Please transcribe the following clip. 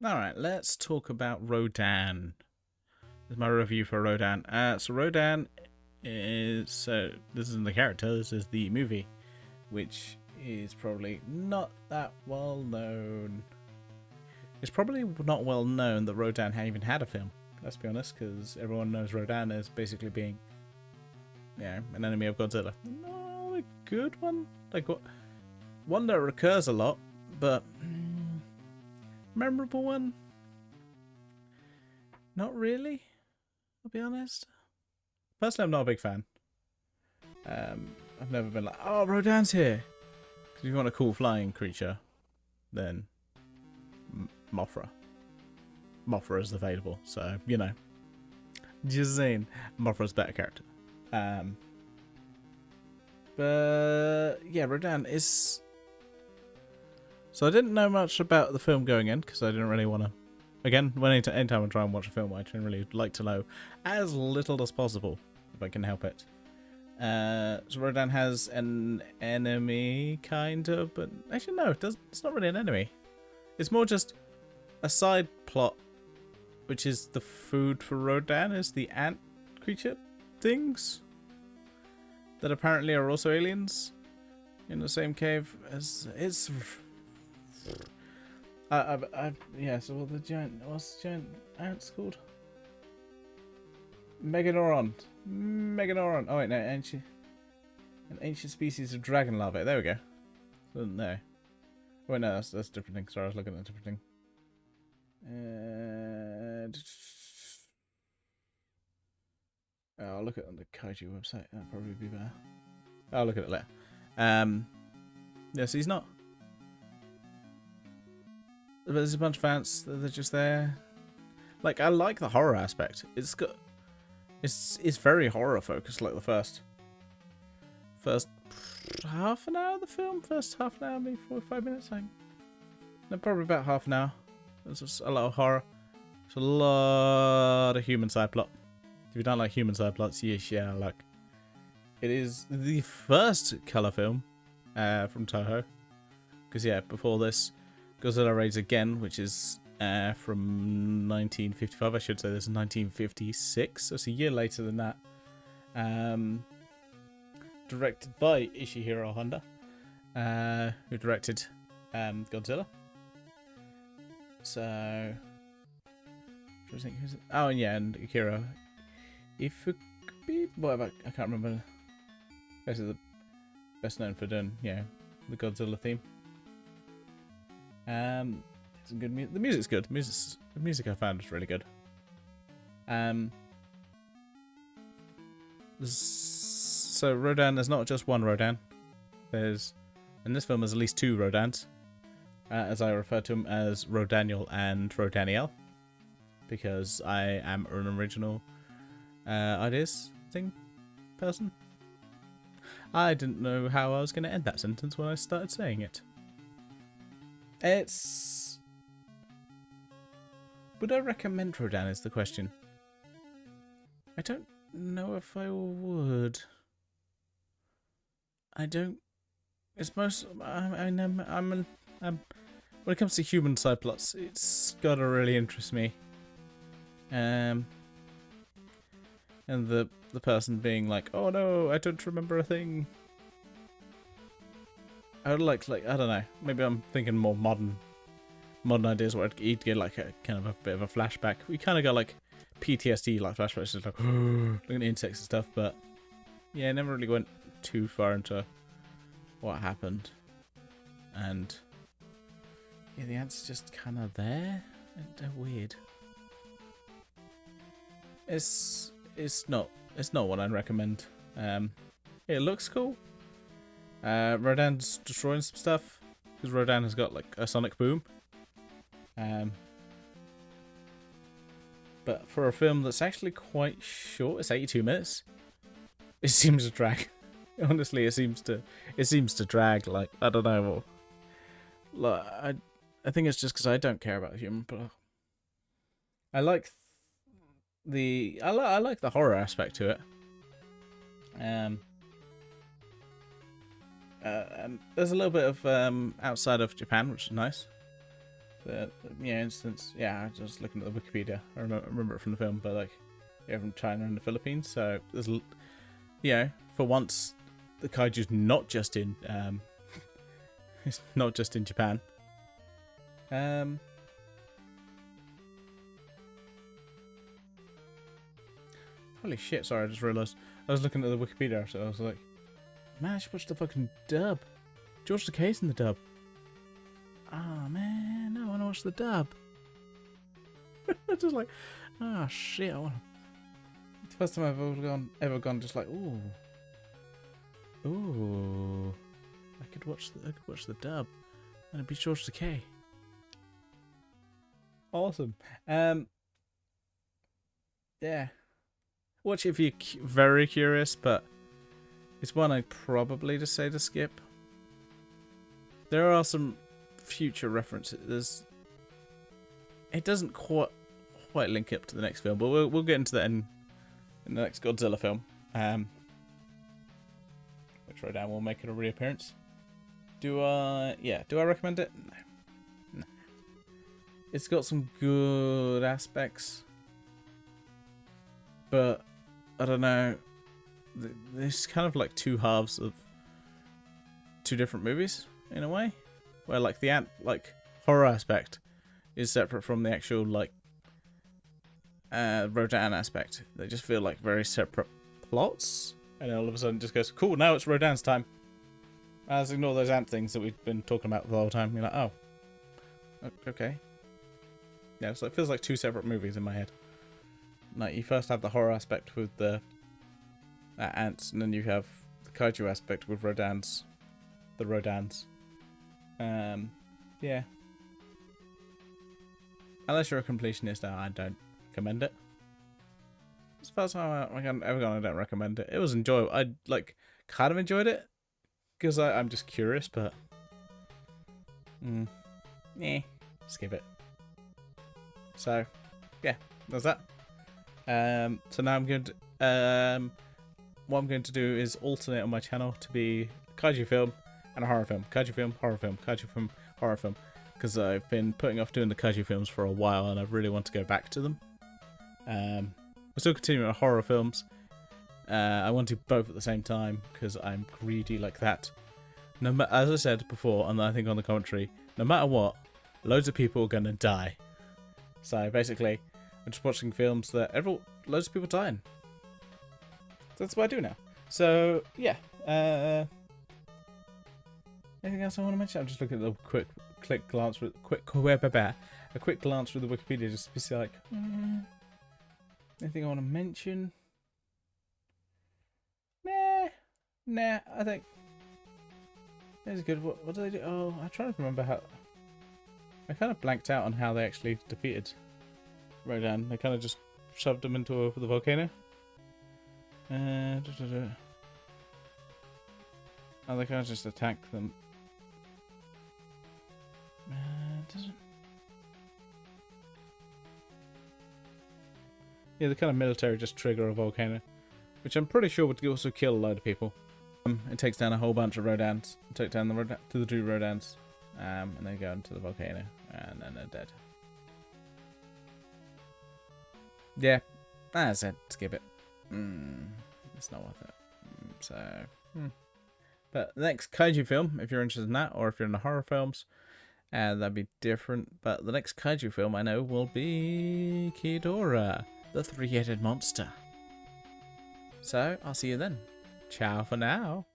Alright, let's talk about Rodan. This is my review for Rodan. So Rodan is... So, this isn't the character, this is the movie. Which is probably not that well known. It's probably not well known that Rodan even had a film. Let's be honest, because everyone knows Rodan as basically being... Yeah, an enemy of Godzilla. Not a good one. Like, one that recurs a lot, but... memorable one? Not really, I'll be honest. Personally, I'm not a big fan. I've never been like, oh, Rodan's here. Because if you want a cool flying creature, then Mothra. Mothra is available, so, you know. Just saying, Mothra's a better character. But, yeah, Rodan is... So I didn't know much about the film going in, because I didn't really want to... Again, anytime I try and watch a film, I generally like to know as little as possible, if I can help it. So Rodan has an enemy, kind of, but actually no, it's not really an enemy. It's more just a side plot, which is the food for Rodan is the ant creature things that apparently are also aliens in the same cave as it's. Yeah. So what's the giant ants called? Meganauron. Oh wait, no, an ancient species of dragon larvae. There we go. No. Oh wait, no, that's a different thing. Sorry, I was looking at a different thing. I'll look at it on the Kaiju website. That'll probably be better. I'll look at it later. Yeah, so he's not. There's a bunch of ants that are just there. Like, I like the horror aspect. It's very horror focused, like the first half an hour of the film. First half an hour, maybe 45 minutes. No, probably about half an hour. There's just a lot of horror. There's a lot of human side plot. If you don't like human side plots, yeah, like it is the first color film from Toho. Because yeah, before this, Godzilla Raids Again, which is from 1955. I should say this is 1956. So it's a year later than that. Directed by Ishihiro Honda, who directed Godzilla. So, I think who's it? Oh, and yeah, and Akira Ifukube, whatever, I can't remember. Basically, the best known for doing, yeah, the Godzilla theme. Some good music. The music's good. The music I found is really good. So Rodan, there's not just one Rodan. There's, in this film, there's at least two Rodans. As I refer to them as Rodaniel and Rodaniel. Because I am an original ideas thing person. I didn't know how I was going to end that sentence when I started saying it. Would I recommend Rodan is the question. I don't know if I would. I don't. It's most. When it comes to human side plots, it's gotta really interest me. And the person being like, oh no, I don't remember a thing. I would like I don't know. Maybe I'm thinking more modern ideas where you'd get like a kind of a bit of a flashback. We kind of got like PTSD like flashbacks, just like looking at insects and stuff. But yeah, never really went too far into what happened. And yeah, the ants just kind of there. They're weird. It's not what I'd recommend. It looks cool. Rodan's destroying some stuff because Rodan has got like a sonic boom. But for a film that's actually quite short, it's 82 minutes. It seems to drag. Honestly, it seems to drag. Like, I don't know. Like, I think it's just because I don't care about human, but I like I like the horror aspect to it. And there's a little bit of outside of Japan, which is nice. the instance. Yeah, I was just looking at the Wikipedia. I remember it from the film, but like, yeah, from China and the Philippines. So there's, for once, the kaiju's not just in, it's not just in Japan. Holy shit! Sorry, I just realised I was looking at the Wikipedia. So I was like, man, I should watch the fucking dub. George Takei's in the dub. Oh man, no, I want to watch the dub. Just like, oh shit, I want to. It's the first time I've ever gone just like, ooh, I could watch the dub, and it'd be George Takei. Awesome. Yeah, watch it if you're very curious, but it's one I'd probably just say to skip. There are some future references. It doesn't quite link up to the next film, but we'll get into that in the next Godzilla film, which Rodan will make a reappearance. Do I recommend it? No. It's got some good aspects, but I don't know. There's kind of like two halves of two different movies in a way, where like the horror aspect is separate from the actual like Rodan aspect. They just feel like very separate plots, and then all of a sudden it just goes, cool, now it's Rodan's time. Let's ignore those ant things that we've been talking about the whole time. You're like, oh, okay. Yeah, so it feels like two separate movies in my head. Like, you first have the horror aspect with the ants, and then you have the kaiju aspect with the Rodans. Yeah. Unless you're a completionist, I don't recommend it. It's the first time I've ever gone, I don't recommend it. It was enjoyable. I kind of enjoyed it because I'm just curious, but skip it. So yeah, that's that. So now I'm going to what I'm going to do is alternate on my channel to be a kaiju film and a horror film, kaiju film, horror film, kaiju film, horror film, because I've been putting off doing the kaiju films for a while and I really want to go back to them. We're still continuing with horror films. I want to do both at the same time because I'm greedy like that. As I said before, and I think on the commentary, no matter what, loads of people are going to die. So basically, I'm just watching films that loads of people die in. So that's what I do now. So yeah. Anything else I want to mention? I'm just looking at the quick glance through the Wikipedia just to be like, anything I want to mention? Nah. I think it's good. What did they do? Oh, I'm trying to remember how. I kind of blanked out on how they actually defeated Rodan. They kind of just shoved him into the volcano. Oh, they kind of just attacked them. Yeah, the kind of military just trigger a volcano, which I'm pretty sure would also kill a load of people. It takes down a whole bunch of Rodans. It took down the two Rodans, and they go into the volcano, and then they're dead. Yeah, as I said, skip it. It's not worth it. But the next kaiju film, if you're interested in that, or if you're into horror films, that'd be different. But the next kaiju film I know will be Ghidorah, the three-headed monster. So I'll see you then. Ciao for now.